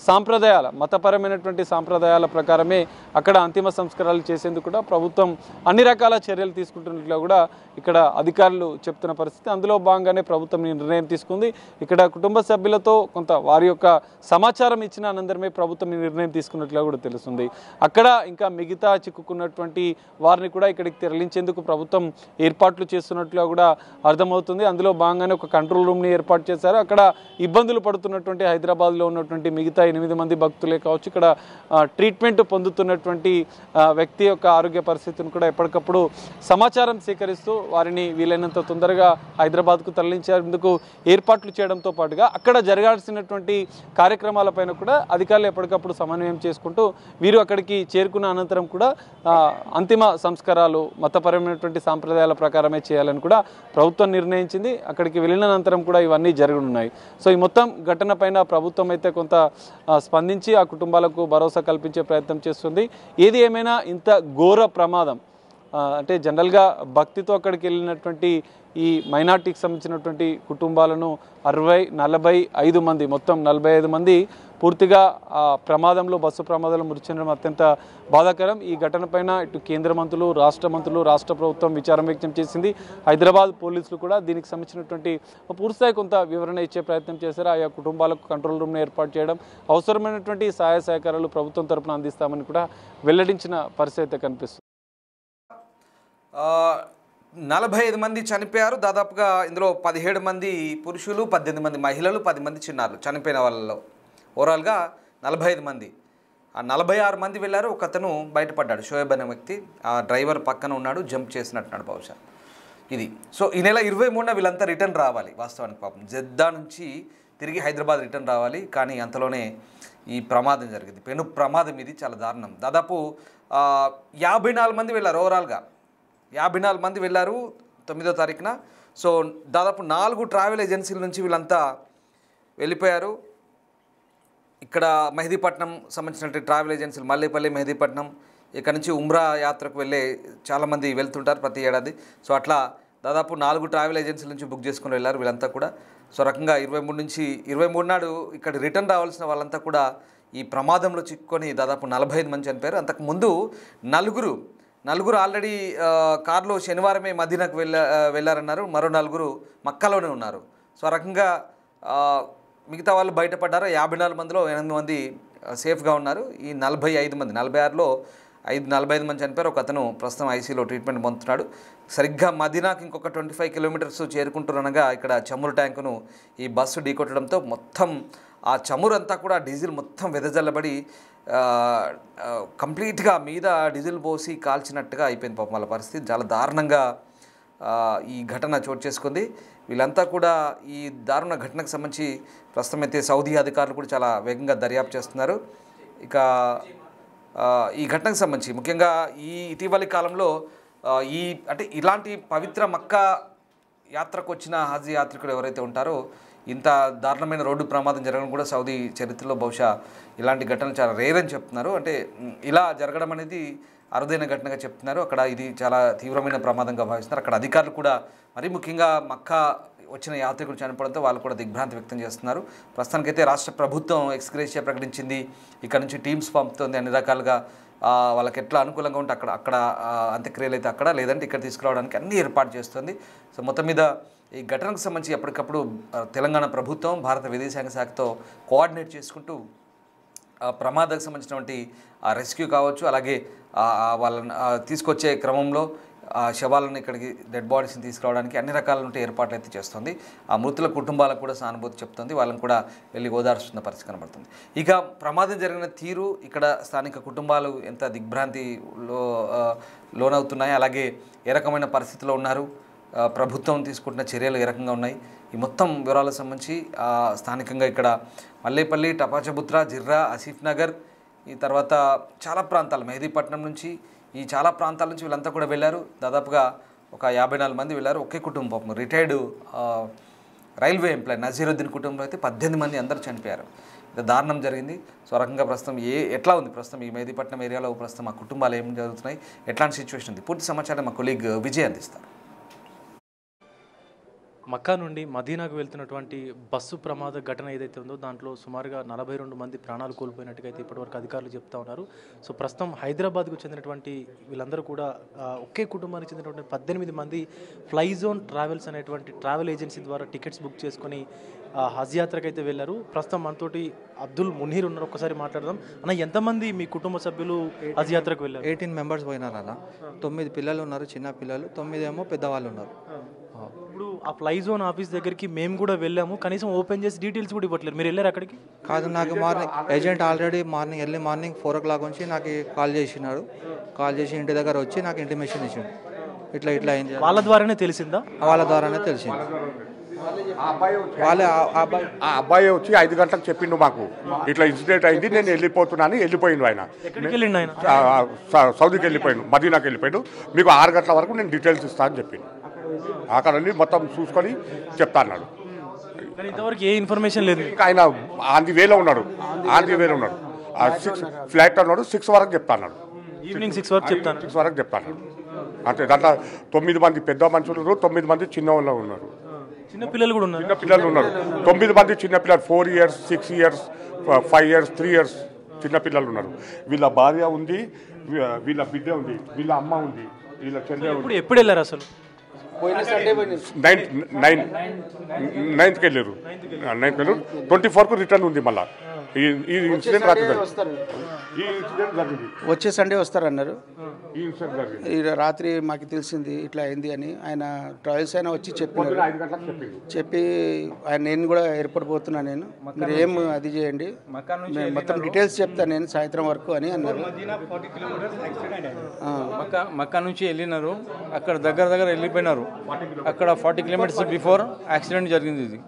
సాంప్రదాయాల మతపరమైనటువంటి సాంప్రదాయాల ప్రకారమే అక్కడ అంతిమ సంస్కారాలు చేసేందుకు కూడా ప్రభుత్వం అన్ని రకాల చర్యలు తీసుకుంటున్నట్లుగా కూడా ఇక్కడ అధికారులు చెప్తున్న పరిస్థితి. అందులో భాగంగానే ప్రభుత్వం నిర్ణయం తీసుకుంది. ఇక్కడ కుటుంబ సభ్యులతో కొంత వారి యొక్క సమాచారం ఇచ్చిన అనంతరమే ప్రభుత్వం ఈ నిర్ణయం తీసుకున్నట్లుగా కూడా తెలుస్తుంది. అక్కడ ఇంకా మిగతా చిక్కుకున్నటువంటి వారిని కూడా ఇక్కడికి తరలించేందుకు ప్రభుత్వం ఏర్పాట్లు చేస్తున్నట్లుగా కూడా అర్థమవుతుంది. అందులో భాగంగానే ఒక కంట్రోల్ రూమ్ని ఏర్పాటు చేశారు. అక్కడ ఇబ్బందులు పడుతున్నటువంటి హైదరాబాద్లో ఉన్నటువంటి మిగతా 8 మంది భక్తులే కావచ్చు, ఇక్కడ ట్రీట్మెంట్ పొందుతున్నటువంటి వ్యక్తి యొక్క ఆరోగ్య పరిస్థితిని కూడా ఎప్పటికప్పుడు సమాచారం సేకరిస్తూ వారిని వీలైనంత తొందరగా హైదరాబాద్కు తరలించేందుకు ఏర్పాట్లు చేయడంతో పాటుగా అక్కడ జరగాల్సినటువంటి కార్యక్రమాలపైన కూడా అధికారులు ఎప్పటికప్పుడు సమన్వయం చేసుకుంటూ వీరు అక్కడికి చేరుకున్న అనంతరం కూడా అంతిమ సంస్కారాలు మతపరమైనటువంటి సాంప్రదాయాల ప్రకారమే చేయాలని కూడా ప్రభుత్వం నిర్ణయించింది. అక్కడికి వెళ్ళిన అనంతరం కూడా ఇవన్నీ జరగనున్నాయి. సో ఈ మొత్తం ఘటన పైన ప్రభుత్వం అయితే కొంత స్పందించి ఆ కుటుంబాలకు భరోసా కల్పించే ప్రయత్నం చేస్తుంది. ఏది ఏమైనా ఇంత ఘోర ప్రమాదం అంటే జనరల్గా భక్తితో అక్కడికి వెళ్ళినటువంటి ఈ మైనార్టీకి సంబంధించినటువంటి కుటుంబాలను 45 మంది మొత్తం 45 మంది పూర్తిగా ప్రమాదంలో బస్సు ప్రమాదంలో మృతి చెందడం అత్యంత బాధాకరం. ఈ ఘటన పైన ఇటు కేంద్ర మంత్రులు, రాష్ట్ర మంత్రులు, రాష్ట్ర ప్రభుత్వం విచారం వ్యక్తం చేసింది. హైదరాబాద్ పోలీసులు కూడా దీనికి సంబంధించినటువంటి పూర్తిస్థాయి కొంత వివరణ ఇచ్చే ప్రయత్నం చేశారు. ఆయా కుటుంబాలకు కంట్రోల్ రూమ్ను ఏర్పాటు చేయడం, అవసరమైనటువంటి సహాయ సహకారాలు ప్రభుత్వం తరపున అందిస్తామని కూడా వెల్లడించిన పరిస్థితి కనిపిస్తుంది. 45 మంది చనిపోయారు. దాదాపుగా ఇందులో 17 మంది పురుషులు, 18 మంది మహిళలు, 10 మంది చిన్నారులు చనిపోయిన వాళ్ళలో ఓవరాల్గా 45 మంది. 46 మంది వెళ్ళారు. ఒకతను బయటపడ్డాడు, షోయబ్ అనే వ్యక్తి. ఆ డ్రైవర్ పక్కన ఉన్నాడు, జంప్ చేసినట్టున్నాడు బహుశా. ఇది సో ఈ నెల 23న వీళ్ళంతా రిటర్న్ రావాలి. వాస్తవానికి పాపం జెద్దా నుంచి తిరిగి హైదరాబాద్ రిటర్న్ రావాలి. కానీ అంతలోనే ఈ ప్రమాదం జరిగింది. పెను ప్రమాదం ఇది, చాలా దారుణం. దాదాపు 54 మంది వెళ్ళారు. ఓవరాల్గా 54 మంది వెళ్ళారు 9వ తారీఖున. సో దాదాపు 4 ట్రావెల్ ఏజెన్సీల నుంచి వీళ్ళంతా వెళ్ళిపోయారు. ఇక్కడ మెహదీపట్నం సంబంధించిన ట్రావెల్ ఏజెన్సీలు, మల్లేపల్లి, మెహదీపట్నం, ఇక్కడ నుంచి ఉమ్రా యాత్రకు వెళ్ళే చాలామంది వెళ్తుంటారు ప్రతి ఏడాది. సో అట్లా దాదాపు 4 ట్రావెల్ ఏజెన్సీల నుంచి బుక్ చేసుకుని వెళ్ళారు వీళ్ళంతా కూడా. సో రకంగా 23 నాడు ఇక్కడ రిటర్న్ రావాల్సిన వాళ్ళంతా కూడా ఈ ప్రమాదంలో చిక్కుకొని దాదాపు 45 మంది చనిపోయారు. అంతకుముందు నలుగురు ఆల్రెడీ కారులో శనివారమే మదీనాకు వెళ్ళారన్నారు. మరో 4 మక్కాలోనే ఉన్నారు. సో ఆ రకంగా మిగతా వాళ్ళు బయటపడ్డారు. 54 మందిలో 8 మంది సేఫ్గా ఉన్నారు. ఈ 45 మంది 46లో 45 మంది చనిపోయారు. ఒక అతను ప్రస్తుతం ఐసీలో ట్రీట్మెంట్ పొందుతున్నాడు. సరిగ్గా మదీనాకి ఇంకొక 25 కిలోమీటర్స్ చేరుకుంటున్నగా ఇక్కడ చమురు ట్యాంకును ఈ బస్సు ఢీకొట్టడంతో మొత్తం ఆ చమురంతా కూడా డీజిల్ మొత్తం వెదజల్లబడి కంప్లీట్గా మీద డీజిల్ పోసి కాల్చినట్టుగా అయిపోయింది పాపం వాళ్ళ పరిస్థితి. చాలా దారుణంగా ఈ ఘటన చోటు చేసుకుంది. వీళ్ళంతా కూడా ఈ దారుణ ఘటనకు సంబంధించి ప్రస్తుతం అయితే సౌదీ అధికారులు కూడా చాలా వేగంగా దర్యాప్తు చేస్తున్నారు. ఇక ఈ ఘటనకు సంబంధించి ముఖ్యంగా ఈ ఇటీవలి కాలంలో అంటే ఇలాంటి పవిత్ర మక్కా యాత్రకు వచ్చిన హజ్ యాత్రికులు ఎవరైతే ఉంటారో ఇంత దారుణమైన రోడ్డు ప్రమాదం జరగడం కూడా సౌదీ చరిత్రలో బహుశా ఇలాంటి ఘటనలు చాలా రేర్ అని చెప్తున్నారు. అంటే ఇలా జరగడం అనేది అరుదైన ఘటనగా చెప్తున్నారు. అక్కడ ఇది చాలా తీవ్రమైన ప్రమాదంగా భావిస్తున్నారు. అక్కడ అధికారులు కూడా మరీ ముఖ్యంగా మక్కా వచ్చిన యాత్రికులు చనిపోవడంతో వాళ్ళు కూడా దిగ్భ్రాంతి వ్యక్తం చేస్తున్నారు. ప్రస్తుతానికైతే రాష్ట్ర ప్రభుత్వం ఎక్స్గ్రేషియా ప్రకటించింది. ఇక్కడ నుంచి టీమ్స్ పంపుతుంది. అన్ని రకాలుగా వాళ్ళకి ఎట్లా అనుకూలంగా ఉంటే అక్కడ అంత్యక్రియలు అయితే అక్కడ, లేదంటే ఇక్కడ తీసుకురావడానికి అన్ని ఏర్పాటు చేస్తుంది. సో మొత్తం మీద ఈ ఘటనకు సంబంధించి ఎప్పటికప్పుడు తెలంగాణ ప్రభుత్వం భారత విదేశాంగ శాఖతో కోఆర్డినేట్ చేసుకుంటూ ప్రమాదానికి సంబంధించినటువంటి రెస్క్యూ కావచ్చు, అలాగే వాళ్ళని తీసుకొచ్చే క్రమంలో శవాలను ఇక్కడికి డెడ్ బాడీస్ని తీసుకురావడానికి అన్ని రకాల ఏర్పాట్లు అయితే చేస్తుంది. ఆ మృతుల కుటుంబాలకు కూడా సానుభూతి చెప్తుంది. వాళ్ళని కూడా వెళ్ళి ఓదార్చుతున్న పరిస్థితి కనబడుతుంది. ఇక ప్రమాదం జరిగిన తీరు, ఇక్కడ స్థానిక కుటుంబాలు ఎంత దిగ్భ్రాంతిలో లోనవుతున్నాయి, అలాగే ఏ రకమైన పరిస్థితిలో ఉన్నారు, ప్రభుత్వం తీసుకుంటున్న చర్యలు ఏ రకంగా ఉన్నాయి, ఈ మొత్తం వివరాలకు సంబంధించి స్థానికంగా ఇక్కడ మల్లేపల్లి, టపాచబుత్రా, జిర్రా, ఆసిఫ్ నగర్, ఈ తర్వాత చాలా ప్రాంతాలు మెహదీపట్నం నుంచి ఈ చాలా ప్రాంతాల నుంచి వీళ్ళంతా కూడా వెళ్ళారు. దాదాపుగా ఒక 54 మంది వెళ్ళారు. ఒకే కుటుంబం, రిటైర్డ్ రైల్వే ఎంప్లాయీ నజీరుద్దీన్ కుటుంబంలో అయితే 18 మంది అందరూ చనిపోయారు. దారుణం జరిగింది. సో రకంగా ప్రస్తుతం ఎట్లా ఉంది ప్రస్తుతం ఈ మెహదీపట్నం ఏరియాలో ప్రస్తుతం ఆ కుటుంబాలు ఏం జరుగుతున్నాయి, ఎట్లాంటి సిచ్యువేషన్ ఉంది, పూర్తి సమాచారం మా కొలీగ్ విజయ్ అందిస్తారు. మక్కా నుండి మదీనాకు వెళ్తున్నటువంటి బస్సు ప్రమాద ఘటన ఏదైతే ఉందో దాంట్లో సుమారుగా 42 మంది ప్రాణాలు కోల్పోయినట్టుగా అయితే ఇప్పటివరకు అధికారులు చెప్తా ఉన్నారు. సో ప్రస్తుతం హైదరాబాద్కు చెందినటువంటి వీళ్ళందరూ కూడా ఒకే కుటుంబానికి చెందినటువంటి 18 మంది ఫ్లైజోన్ ట్రావెల్స్ అనేటువంటి ట్రావెల్ ఏజెన్సీ ద్వారా టికెట్స్ బుక్ చేసుకొని హజ్ యాత్రకు అయితే వెళ్ళారు. ప్రస్తుతం మనతోటి అబ్దుల్ మునీర్ ఉన్నారు. ఒక్కసారి మాట్లాడదాం. అన్న, ఎంతమంది మీ కుటుంబ సభ్యులు హజ్ యాత్రకు వెళ్ళారు? 18 మెంబర్స్ పోయినారు అన్న. 9 పిల్లలు ఉన్నారు, చిన్న పిల్లలు, 9 ఏమో పెద్దవాళ్ళు ఉన్నారు. ఇప్పుడు ఆ ఫ్లైజోన్ ఆఫీస్ దగ్గరికి మేము కూడా వెళ్ళాము, కనీసం ఓపెన్ చేసి డీటెయిల్స్ కూడా ఇవ్వట్లేదు. మీరు వెళ్ళారు అక్కడికి? కాదు, నాకు morning agent already early morning 4 o'clock నుంచి నాకు కాల్ చేసినాడు. కాల్ చేసి ఇంటి దగ్గర వచ్చి నాకు ఇంటిమేషన్ ఇచ్చిండు. ఇట్లా అయింది. వాళ్ళ ద్వారానే తెలిసిందా? వాళ్ళ ద్వారానే తెలిసింది. ఆ అబ్బాయి వచ్చి 5 గంటలకు చెప్పిండు మాకు ఇట్లా ఇన్సిడెంట్ అయింది, నేను వెళ్ళిపోతున్నాను. వెళ్ళిపోయిండు ఆయన. సౌదీకి వెళ్ళిపోయాడు, మదీనాకి వెళ్ళిపోయాడు. మీకు 6 గంటల వరకు నేను డీటెయిల్స్ ఇస్తాను అని చెప్పిండు. అక్కడ మొత్తం చూసుకొని చెప్తా అన్నాడు. ఇంతవరకు ఏ ఇన్ఫర్మేషన్ లేదు. ఆయన ఆన్ ది వేలో ఉన్నాడు. 6 ఫ్లైట్ అన్నాడు. 6 వరకు చెప్తా అన్నాడు. ఈవినింగ్ 6 వరకు చెప్తాను. 6 వరకు చెప్తాను అంతే. దాంట్లో 9 మంది పెద్ద మనుషులు ఉన్నారు, 9 మంది చిన్న వాళ్ళు ఉన్నారు. చిన్న పిల్లలు కూడా ఉన్నారు. 9 మంది చిన్నపిల్లలు, 4 years, 6 years, 5 years, 3 years చిన్నపిల్లలు ఉన్నారు. వీళ్ళ భార్య ఉంది, వీళ్ళ బిడ్డ ఉంది, వీళ్ళ అమ్మ ఉంది, వీళ్ళ చెల్లె ఉంది. ఎప్పుడు వెళ్ళారు అసలు? 9th వెళ్ళారు. 24కు రిటర్న్ ఉంది. మళ్ళీ ఈ ఇన్సిడెంట్ వచ్చే సండే వస్తారన్నారు. రాత్రి మాకు తెలిసింది ఇట్లా అయింది అని. ఆయన ట్రావెల్స్ అయినా వచ్చి చెప్పి ఆయన నేను కూడా ఎయిర్పోర్ట్ పోతున్నా, నేను మీరు ఏం అది చేయండి, మొత్తం డీటెయిల్స్ చెప్తాను నేను సాయంత్రం వరకు అని అన్నారు. మక్కా నుంచి వెళ్ళినారు, అక్కడ దగ్గర వెళ్ళిపోయినారు. అక్కడ 40 kilometers బిఫోర్ యాక్సిడెంట్ జరిగింది. ఇది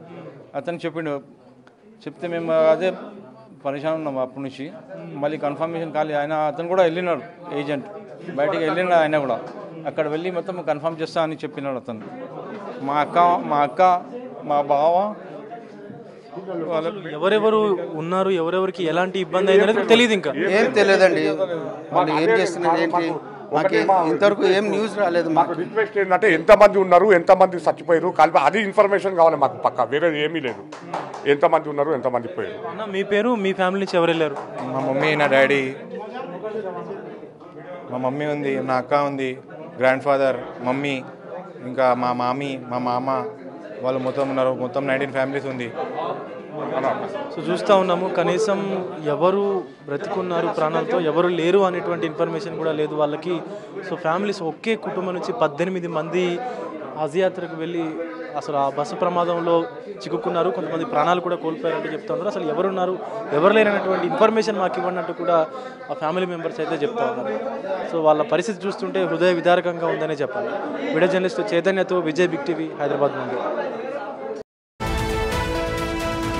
అతను చెప్తే మేము అదే పరేషాన్ ఉన్నాం అప్పటి నుంచి. మళ్ళీ కన్ఫర్మేషన్ కాలేదు. అతను కూడా వెళ్ళినాడు, ఏజెంట్ బయటికి వెళ్ళినాడు. ఆయన కూడా అక్కడ వెళ్ళి మొత్తం కన్ఫర్మ్ చేస్తా అని చెప్పినాడు అతను. మా అక్క మా బావ ఎవరెవరు ఉన్నారు, ఎవరెవరికి ఎలాంటి ఇబ్బంది అయింది తెలియదు. ఇంకా ఏం తెలియదండి. వాళ్ళు ఏం చేస్తున్నారు ఏంటి ఇంతవరకు ఏం న్యూస్ రాలేదు. మాకు రిక్వెస్ట్ ఏంటంటే ఎంతమంది ఉన్నారు, ఎంతమంది చచ్చిపోయారు కలిపి అది ఇన్ఫర్మేషన్ కావాలి మాకు పక్కా. వేరే ఏమీ లేదు. ఎంతమంది ఉన్నారు, ఎంతమంది పోయారు. మీ పేరు, మీ ఫ్యామిలీ నుంచి ఎవరు వెళ్ళారు? మా మమ్మీ, నా డాడీ, మా మమ్మీ ఉంది, నా అక్క ఉంది, గ్రాండ్ ఫాదర్, మమ్మీ, ఇంకా మా మామీ, మా మామ, వాళ్ళు మొత్తం ఉన్నారు. మొత్తం 19 families ఉంది. సో చూస్తూ ఉన్నాము, కనీసం ఎవరు బ్రతికున్నారు ప్రాణాలతో, ఎవరు లేరు అనేటువంటి ఇన్ఫర్మేషన్ కూడా లేదు వాళ్ళకి. సో ఫ్యామిలీస్ ఒకే కుటుంబం నుంచి 18 మంది హజ్ యాత్రకు వెళ్ళి అసలు ఆ బస్సు ప్రమాదంలో చిక్కుకున్నారు, కొంతమంది ప్రాణాలు కూడా కోల్పోయారంటూ చెప్తా ఉన్నారు. అసలు ఎవరున్నారు, ఎవరు లేనటువంటి ఇన్ఫర్మేషన్ మాకు ఇవ్వనట్టు కూడా ఆ ఫ్యామిలీ మెంబర్స్ అయితే చెప్తా ఉన్నారు. సో వాళ్ళ పరిస్థితి చూస్తుంటే హృదయ విదారకంగా ఉందనే చెప్పాలి. వీడియో జర్నలిస్ట్ చైతన్యతో విజయ్, బిగ్ టీవీ, హైదరాబాద్ నుండి.